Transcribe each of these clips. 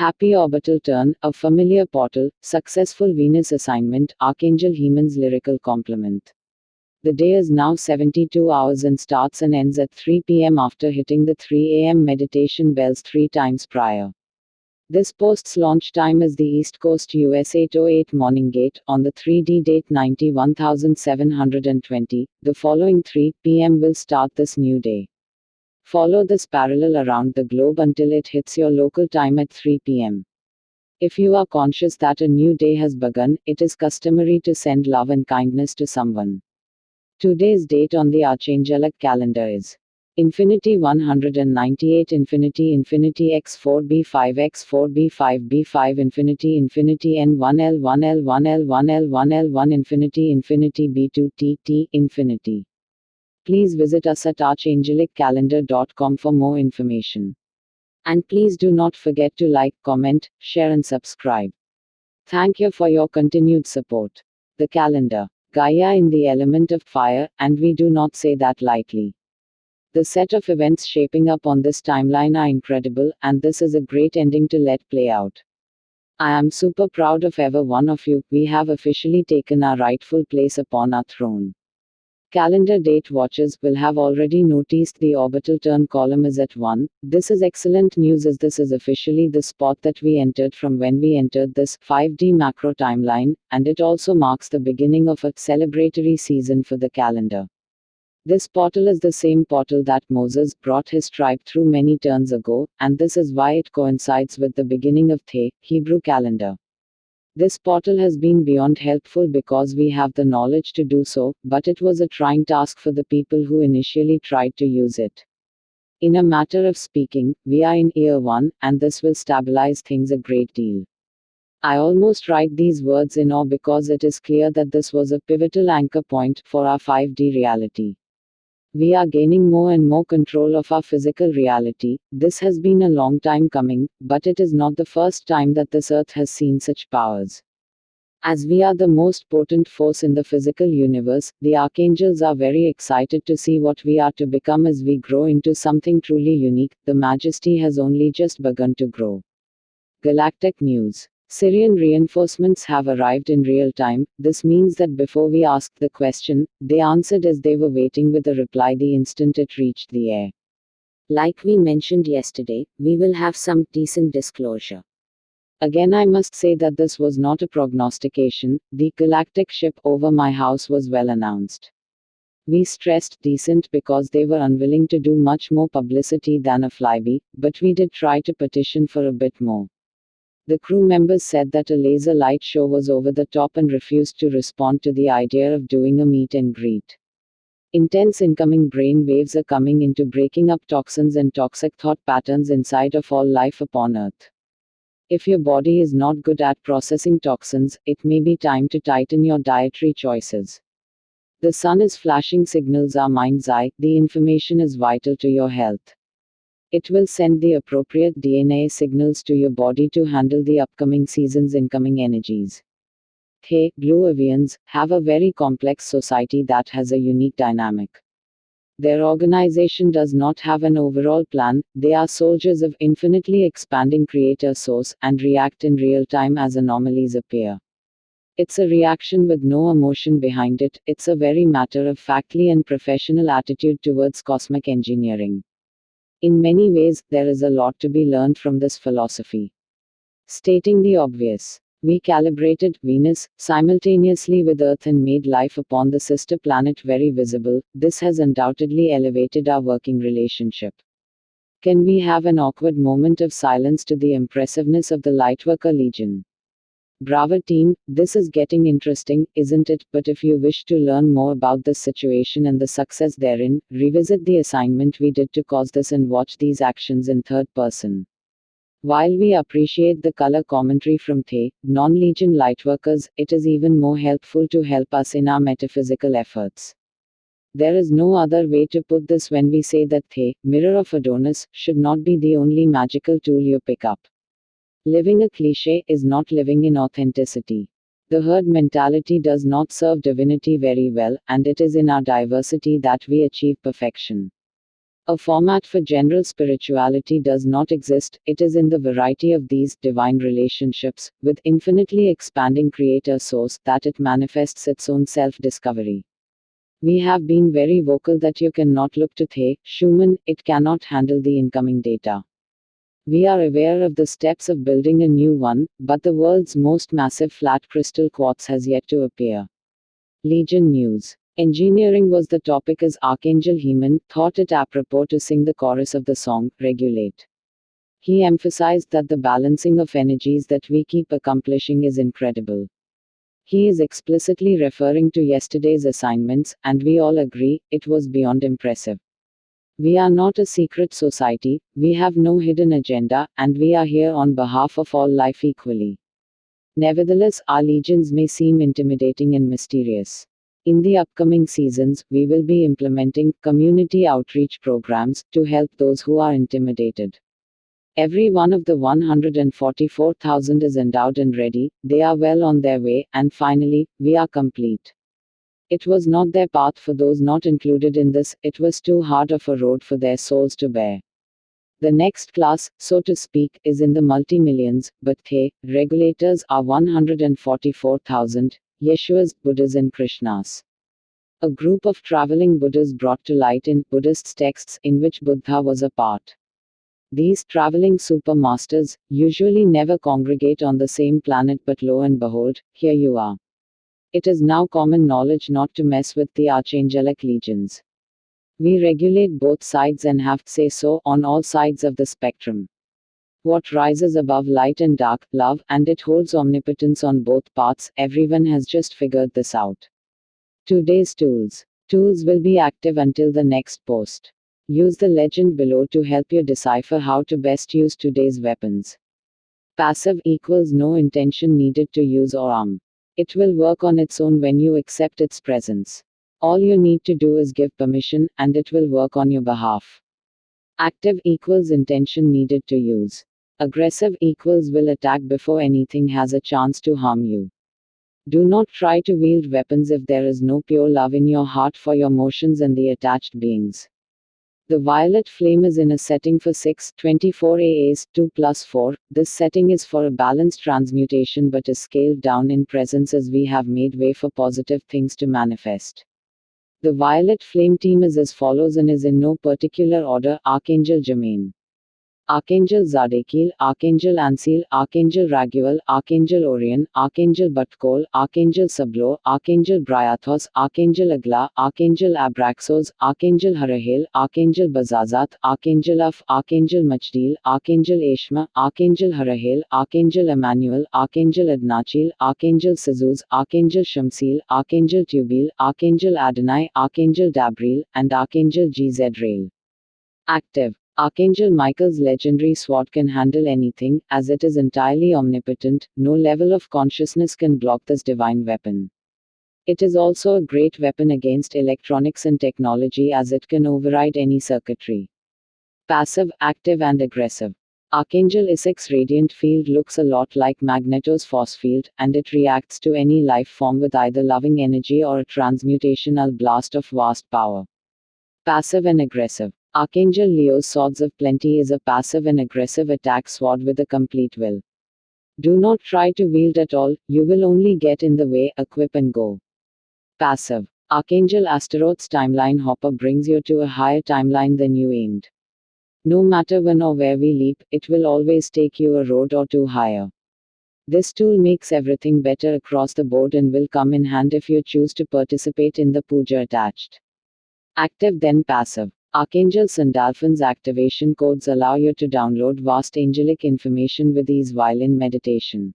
Happy orbital turn, a familiar portal, successful Venus assignment, Archangel Heman's lyrical complement. The day is now 72 hours and starts and ends at 3 p.m. after hitting the 3 a.m. meditation bells 3 times prior. This post's launch time is the East Coast US 8:08 morning gate, on the 3D date 91,720. The following 3 p.m. will start this new day. Follow this parallel around the globe until it hits your local time at 3 p.m. If you are conscious that a new day has begun, it is customary to send love and kindness to someone. Today's date on the Archangelic calendar is Infinity 198 Infinity Infinity X4B5 X4B5B5 Infinity Infinity N1L 1L 1L 1L 1L 1 Infinity Infinity B2 TT Infinity. Please visit us at archangeliccalendar.com for more information. And please do not forget to like, comment, share and subscribe. Thank you for your continued support. The calendar. Gaia in the element of fire, and we do not say that lightly. The set of events shaping up on this timeline are incredible, and this is a great ending to let play out. I am super proud of every one of you. We have officially taken our rightful place upon our throne. Calendar date watchers will have already noticed the orbital turn column is at 1. This is excellent news as this is officially the spot that we entered from when we entered this 5D macro timeline, and it also marks the beginning of a celebratory season for the calendar. This portal is the same portal that Moses brought his tribe through many turns ago, and this is why it coincides with the beginning of the Hebrew calendar. This portal has been beyond helpful because we have the knowledge to do so, but it was a trying task for the people who initially tried to use it. In a matter of speaking, we are in year 1, and this will stabilize things a great deal. I almost write these words in awe because it is clear that this was a pivotal anchor point for our 5D reality. We are gaining more and more control of our physical reality. This has been a long time coming, but it is not the first time that this earth has seen such powers. As we are the most potent force in the physical universe, the archangels are very excited to see what we are to become as we grow into something truly unique. The majesty has only just begun to grow. Galactic news. Syrian reinforcements have arrived in real time. This means that before we asked the question, they answered as they were waiting with a reply the instant it reached the air. Like we mentioned yesterday, we will have some decent disclosure. Again, I must say that this was not a prognostication. The galactic ship over my house was well announced. We stressed decent because they were unwilling to do much more publicity than a flyby, but we did try to petition for a bit more. The crew members said that a laser light show was over the top and refused to respond to the idea of doing a meet and greet. Intense incoming brain waves are coming into breaking up toxins and toxic thought patterns inside of all life upon Earth. If your body is not good at processing toxins, it may be time to tighten your dietary choices. The sun is flashing signals our mind's eye. The information is vital to your health. It will send the appropriate DNA signals to your body to handle the upcoming season's incoming energies. Hey, Blue Avians have a very complex society that has a unique dynamic. Their organization does not have an overall plan. They are soldiers of infinitely expanding creator source, and react in real time as anomalies appear. It's a reaction with no emotion behind it. It's a very matter-of-factly and professional attitude towards cosmic engineering. In many ways, there is a lot to be learned from this philosophy. Stating the obvious, we calibrated Venus simultaneously with Earth and made life upon the sister planet very visible. This has undoubtedly elevated our working relationship. Can we have an awkward moment of silence to the impressiveness of the Lightworker Legion? Bravo team, this is getting interesting, isn't it? But if you wish to learn more about this situation and the success therein, revisit the assignment we did to cause this and watch these actions in third person. While we appreciate the color commentary from the non-Legion Lightworkers, it is even more helpful to help us in our metaphysical efforts. There is no other way to put this when we say that the mirror of Adonis should not be the only magical tool you pick up. Living a cliché is not living in authenticity. The herd mentality does not serve divinity very well, and it is in our diversity that we achieve perfection. A format for general spirituality does not exist, it is in the variety of these divine relationships, with infinitely expanding Creator Source, that it manifests its own self discovery. We have been very vocal that you cannot look to the Schumann, it cannot handle the incoming data. We are aware of the steps of building a new one, but the world's most massive flat crystal quartz has yet to appear. Legion News. Engineering was the topic as Archangel Heman thought it apropos to sing the chorus of the song, Regulate. He emphasized that the balancing of energies that we keep accomplishing is incredible. He is explicitly referring to yesterday's assignments, and we all agree, it was beyond impressive. We are not a secret society, we have no hidden agenda, and we are here on behalf of all life equally. Nevertheless, our legions may seem intimidating and mysterious. In the upcoming seasons, we will be implementing community outreach programs to help those who are intimidated. Every one of the 144,000 is endowed and ready, they are well on their way, and finally, we are complete. It was not their path for those not included in this, it was too hard of a road for their souls to bear. The next class, so to speak, is in the multi-millions, but the regulators are 144,000. Yeshuas, Buddhas and Krishnas. A group of traveling Buddhas brought to light in Buddhist texts in which Buddha was a part. These traveling supermasters usually never congregate on the same planet, but lo and behold, here you are. It is now common knowledge not to mess with the Archangelic legions. We regulate both sides and have say so on all sides of the spectrum. What rises above light and dark, love, and it holds omnipotence on both parts, everyone has just figured this out. Today's tools. Tools will be active until the next post. Use the legend below to help you decipher how to best use today's weapons. Passive equals no intention needed to use or arm. It will work on its own when you accept its presence. All you need to do is give permission, and it will work on your behalf. Active equals intention needed to use. Aggressive equals will attack before anything has a chance to harm you. Do not try to wield weapons if there is no pure love in your heart for your motions and the attached beings. The violet flame is in a setting for 624 AAs 2+4. This setting is for a balanced transmutation but is scaled down in presence as we have made way for positive things to manifest. The violet flame team is as follows and is in no particular order: Archangel Heman, Archangel Zadkiel, Archangel Ansil, Archangel Raguel, Archangel Orion, Archangel Batkol, Archangel Sablo, Archangel Bryathos, Archangel Agla, Archangel Abraxos, Archangel Harahel, Archangel Bazazat, Archangel Af, Archangel Machdil, Archangel Eshma, Archangel Harahel, Archangel Emmanuel, Archangel Adnachil, Archangel Sazuz, Archangel Shamsil, Archangel Tubil, Archangel Adonai, Archangel Dabril, and Archangel Gzrael. Active. Archangel Michael's legendary sword can handle anything, as it is entirely omnipotent. No level of consciousness can block this divine weapon. It is also a great weapon against electronics and technology, as it can override any circuitry. Passive, active and aggressive. Archangel Isaac's radiant field looks a lot like Magneto's force field, and it reacts to any life form with either loving energy or a transmutational blast of vast power. Passive and aggressive. Archangel Leo's Swords of Plenty is a passive and aggressive attack sword with a complete will. Do not try to wield at all, you will only get in the way, equip and go. Passive. Archangel Astaroth's timeline hopper brings you to a higher timeline than you aimed. No matter when or where we leap, it will always take you a road or two higher. This tool makes everything better across the board and will come in hand if you choose to participate in the puja attached. Active then passive. Archangel Sandalphon's activation codes allow you to download vast angelic information with ease while in meditation.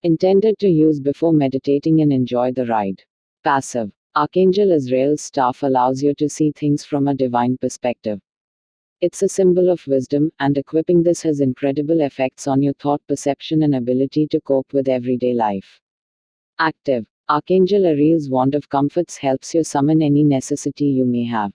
Intended to use before meditating and enjoy the ride. Passive. Archangel Azrael's staff allows you to see things from a divine perspective. It's a symbol of wisdom, and equipping this has incredible effects on your thought perception and ability to cope with everyday life. Active. Archangel Ariel's Wand of Comforts helps you summon any necessity you may have.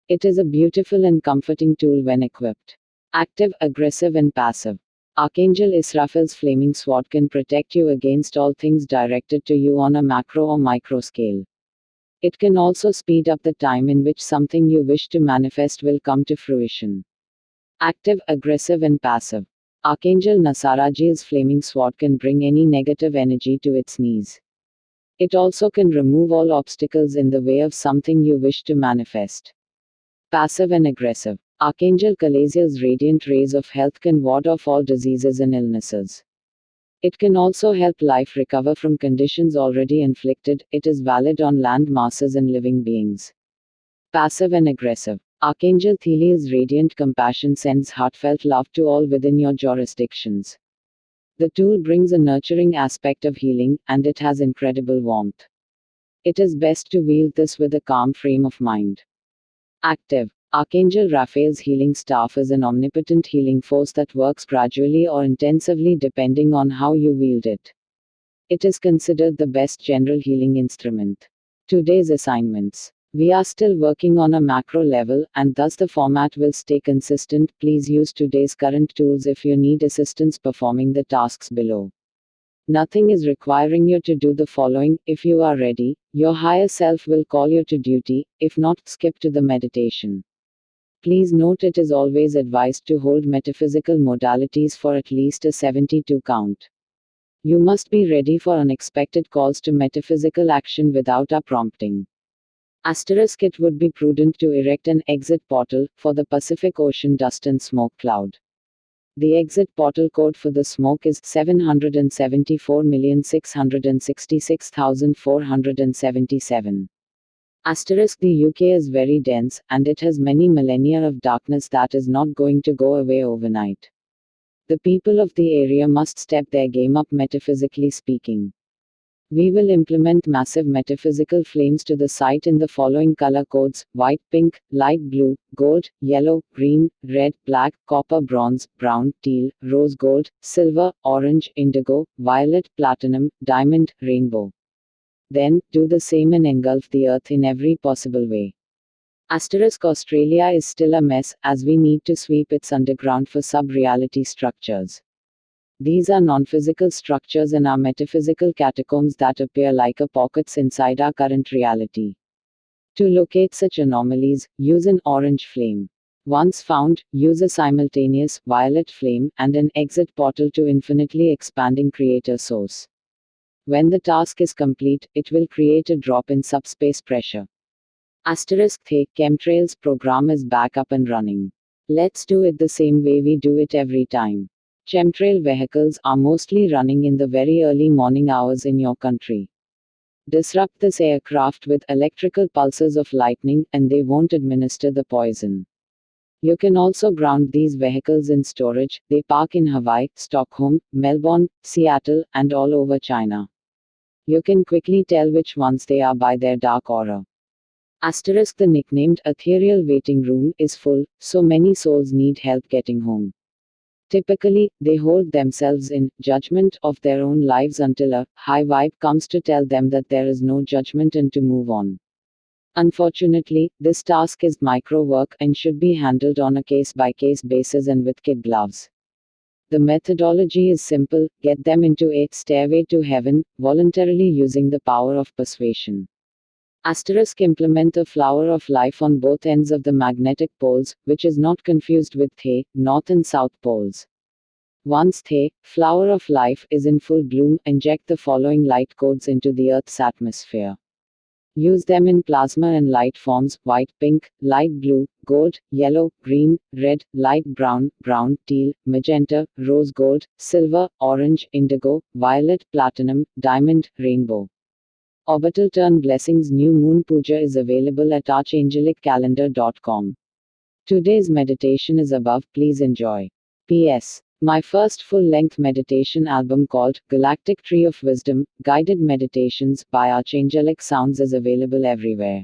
It is a beautiful and comforting tool when equipped. Active, aggressive and passive. Archangel Israfil's flaming sword can protect you against all things directed to you on a macro or micro scale. It can also speed up the time in which something you wish to manifest will come to fruition. Active, aggressive, and passive. Archangel Nasaraji's flaming sword can bring any negative energy to its knees. It also can remove all obstacles in the way of something you wish to manifest. Passive and aggressive. Archangel Kalaziel's radiant rays of health can ward off all diseases and illnesses. It can also help life recover from conditions already inflicted. It is valid on land masses and living beings. Passive and aggressive. Archangel Theliel's radiant compassion sends heartfelt love to all within your jurisdictions. The tool brings a nurturing aspect of healing, and it has incredible warmth. It is best to wield this with a calm frame of mind. Active. Archangel Raphael's healing staff is an omnipotent healing force that works gradually or intensively depending on how you wield it. It is considered the best general healing instrument. Today's assignments. We are still working on a macro level, and thus the format will stay consistent. Please use today's current tools if you need assistance performing the tasks below. Nothing is requiring you to do the following. If you are ready, your higher self will call you to duty. If not, skip to the meditation. Please note it is always advised to hold metaphysical modalities for at least a 72 count. You must be ready for unexpected calls to metaphysical action without a prompting. Asterisk, it would be prudent to erect an exit portal for the Pacific Ocean dust and smoke cloud. The exit portal code for the smoke is 774,666,477. Asterisk, the UK is very dense, and it has many millennia of darkness that is not going to go away overnight. The people of the area must step their game up metaphysically speaking. We will implement massive metaphysical flames to the site in the following color codes: white, pink, light blue, gold, yellow, green, red, black, copper, bronze, brown, teal, rose gold, silver, orange, indigo, violet, platinum, diamond, rainbow. Then, do the same and engulf the earth in every possible way. Asterisk, Australia is still a mess, as we need to sweep its underground for sub-reality structures. These are non-physical structures and are metaphysical catacombs that appear like a pockets inside our current reality. To locate such anomalies, use an orange flame. Once found, use a simultaneous violet flame and an exit portal to infinitely expanding creator source. When the task is complete, it will create a drop in subspace pressure. Asterisk, the chemtrails program is back up and running. Let's do it the same way we do it every time. Chemtrail vehicles are mostly running in the very early morning hours in your country. Disrupt this aircraft with electrical pulses of lightning, and they won't administer the poison. You can also ground these vehicles in storage. They park in Hawaii, Stockholm, Melbourne, Seattle, and all over China. You can quickly tell which ones they are by their dark aura. Asterisk, the nicknamed ethereal waiting room is full, so many souls need help getting home. Typically, they hold themselves in judgment of their own lives until a high vibe comes to tell them that there is no judgment and to move on. Unfortunately, this task is micro work and should be handled on a case-by-case basis and with kid gloves. The methodology is simple: get them into a stairway to heaven, voluntarily using the power of persuasion. Asterisk, implement the flower of life on both ends of the magnetic poles, which is not confused with the north and south poles. Once the flower of life is in full bloom, inject the following light codes into the Earth's atmosphere. Use them in plasma and light forms: white, pink, light blue, gold, yellow, green, red, light brown, brown, teal, magenta, rose gold, silver, orange, indigo, violet, platinum, diamond, rainbow. Orbital Turn Blessings New Moon Puja is available at archangeliccalendar.com. Today's meditation is above, please enjoy. P.S. My first full-length meditation album called Galactic Tree of Wisdom, Guided Meditations by Archangelic Sounds is available everywhere.